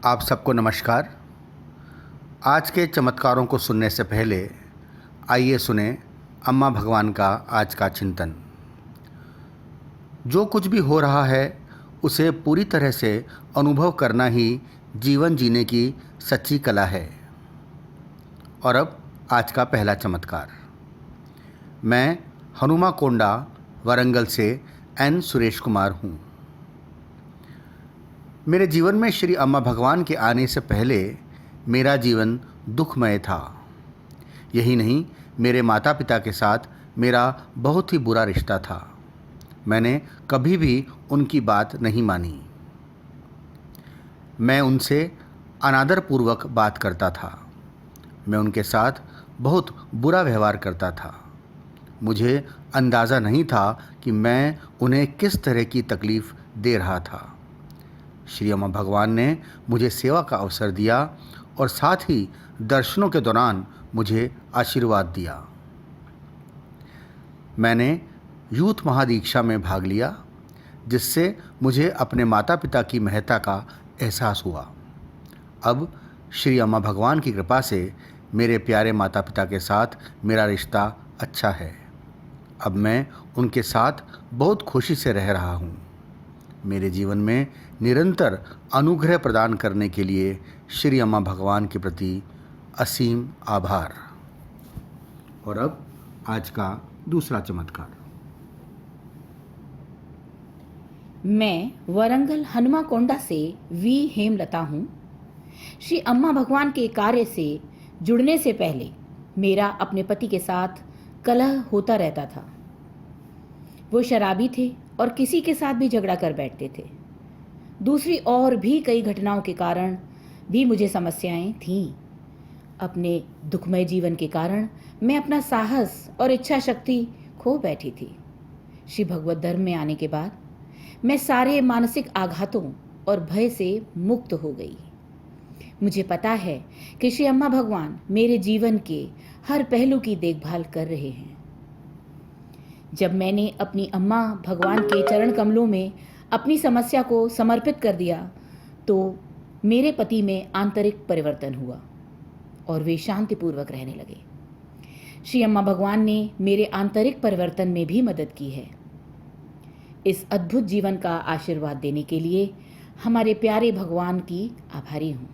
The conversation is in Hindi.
आप सबको नमस्कार। आज के चमत्कारों को सुनने से पहले आइए सुने अम्मा भगवान का आज का चिंतन। जो कुछ भी हो रहा है उसे पूरी तरह से अनुभव करना ही जीवन जीने की सच्ची कला है। और अब आज का पहला चमत्कार। मैं हनुमा कोंडा वरंगल से एन सुरेश कुमार हूँ। मेरे जीवन में श्री अम्मा भगवान के आने से पहले मेरा जीवन दुखमय था। यही नहीं, मेरे माता पिता के साथ मेरा बहुत ही बुरा रिश्ता था। मैंने कभी भी उनकी बात नहीं मानी। मैं उनसे अनादरपूर्वक बात करता था। मैं उनके साथ बहुत बुरा व्यवहार करता था। मुझे अंदाज़ा नहीं था कि मैं उन्हें किस तरह की तकलीफ़ दे रहा था। श्री अम्मा भगवान ने मुझे सेवा का अवसर दिया और साथ ही दर्शनों के दौरान मुझे आशीर्वाद दिया। मैंने यूथ महादीक्षा में भाग लिया, जिससे मुझे अपने माता पिता की महत्ता का एहसास हुआ। अब श्री अम्मा भगवान की कृपा से मेरे प्यारे माता पिता के साथ मेरा रिश्ता अच्छा है। अब मैं उनके साथ बहुत खुशी से रह रहा हूँ। मेरे जीवन में निरंतर अनुग्रह प्रदान करने के लिए श्री अम्मा भगवान के प्रति असीम आभार। और अब आज का दूसरा चमत्कार। मैं वरंगल हनुमा कोंडा से वी हेमलता हूँ। श्री अम्मा भगवान के कार्य से जुड़ने से पहले मेरा अपने पति के साथ कलह होता रहता था। वो शराबी थे और किसी के साथ भी झगड़ा कर बैठते थे। दूसरी और भी कई घटनाओं के कारण भी मुझे समस्याएं थीं। अपने दुखमय जीवन के कारण मैं अपना साहस और इच्छा शक्ति खो बैठी थी। श्री भगवत धर्म में आने के बाद मैं सारे मानसिक आघातों और भय से मुक्त हो गई। मुझे पता है कि श्री अम्मा भगवान मेरे जीवन के हर पहलू की देखभाल कर रहे हैं। जब मैंने अपनी अम्मा भगवान के चरण कमलों में अपनी समस्या को समर्पित कर दिया तो मेरे पति में आंतरिक परिवर्तन हुआ और वे शांतिपूर्वक रहने लगे। श्री अम्मा भगवान ने मेरे आंतरिक परिवर्तन में भी मदद की है। इस अद्भुत जीवन का आशीर्वाद देने के लिए हमारे प्यारे भगवान की आभारी हूँ।